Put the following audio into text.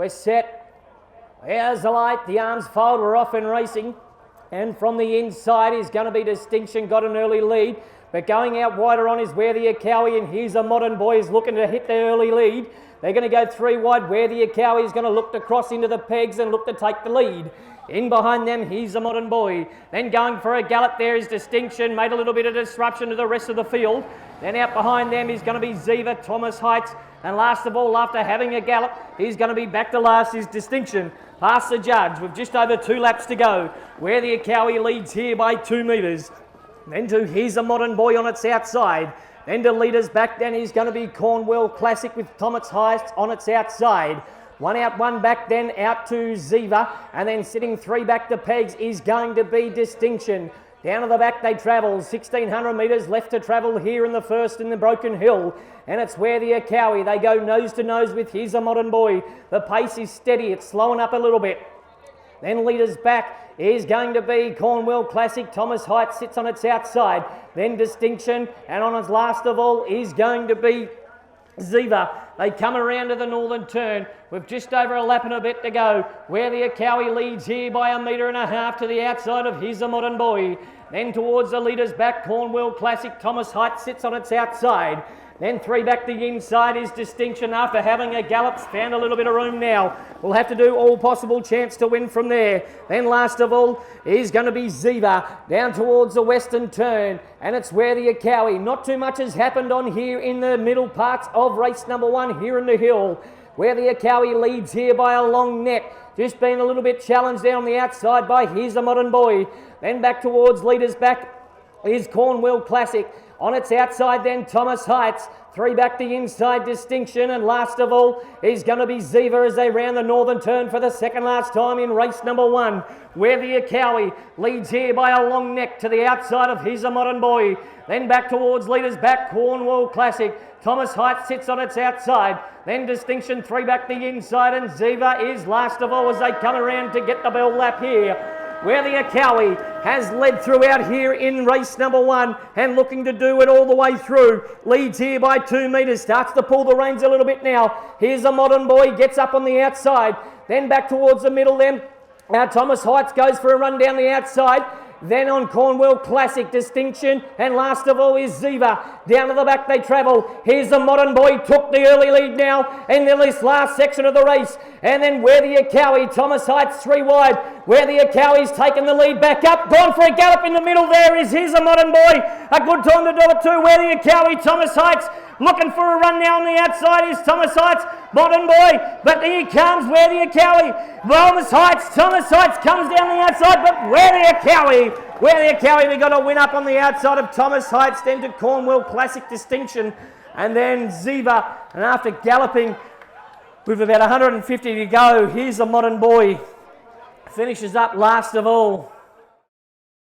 We're set. There's the light. The arms fold. We're off and racing. And from the inside is going to be Distinction. Got an early lead. But going out wider on is Where the Acowie, and here's a Modern Boy is looking to hit the early lead. They're going to go 3 wide. Where the Acowie is going to look to cross into the pegs and look to take the lead. In behind them, here's a Modern Boy. Then going for a gallop there is Distinction. Made a little bit of disruption to the rest of the field. Then out behind them is going to be Ziva, Thomas Heights. And last of all, after having a gallop, he's going to be back to last is Distinction. Past the judge with just over 2 laps to go. Where the Acowie leads here by 2 metres. Then to Here's a Modern Boy on its outside. Then to leaders back, then is going to be Cornwall Classic with Thomas Heights on its outside. 1 out, 1 back, then out to Ziva. And then sitting 3 back to pegs is going to be Distinction. Down to the back they travel, 1,600 metres left to travel here in the first in the Broken Hill. And it's Where the Acowie. They go nose to nose with Here's a Modern Boy. The pace is steady, it's slowing up a little bit. Then leaders back is going to be Cornwall Classic. Thomas Heights sits on its outside. Then Distinction, and on its last of all is going to be Ziva. They come around to the northern turn with just over a lap and a bit to go. Where the Acowie leads here by 1.5 metres to the outside of Here's a Modern Boy. Then towards the leaders back, Cornwall Classic. Thomas Heights sits on its outside. Then 3 back the inside is Distinction after having a gallop. Found a little bit of room now. We'll have to do all possible chance to win from there. Then last of all is going to be Ziva down towards the western turn. And it's Where the Acowie. Not too much has happened on here in the middle parts of race number 1 here in the hill. Where the Acowie leads here by a long net. Just been a little bit challenged down the outside by Here's a Modern Boy. Then back towards leaders back is Cornwall Classic. On its outside then Thomas Heights. 3 back the inside Distinction, and last of all is going to be Ziva as they round the northern turn for the second last time in race number 1. Where the Acowie leads here by a long neck to the outside of Here's a Modern Boy. Then back towards leaders back, Cornwall Classic. Thomas Heights sits on its outside. Then Distinction 3 back the inside, and Ziva is last of all as they come around to get the bell lap here. Where the Acowie has led throughout here in race number 1 and looking to do it all the way through. Leads here by 2 metres, starts to pull the reins a little bit now. Here's a Modern Boy, gets up on the outside, then back towards the middle then. Now Thomas Heights goes for a run down the outside. Then on Cornwall Classic, Distinction, and last of all is Ziva. Down to the back they travel. Here's the Modern Boy, took the early lead now in this last section of the race. And then Where the Acowie, Thomas Heights 3 wide. Where the Acowie's taken the lead back up. Gone for a gallop in the middle there is Here's a Modern Boy. A good time to do it too. Where the Acowie, Thomas Heights. Looking for a run now on the outside is Thomas Heights, Modern Boy, but here comes Where the Acowie. Thomas Heights comes down the outside, but Where the Acowie, we got a win up on the outside of Thomas Heights, then to Cornwall Classic Distinction, and then Ziva, and after galloping with about 150 to go, Here's a Modern Boy, finishes up last of all.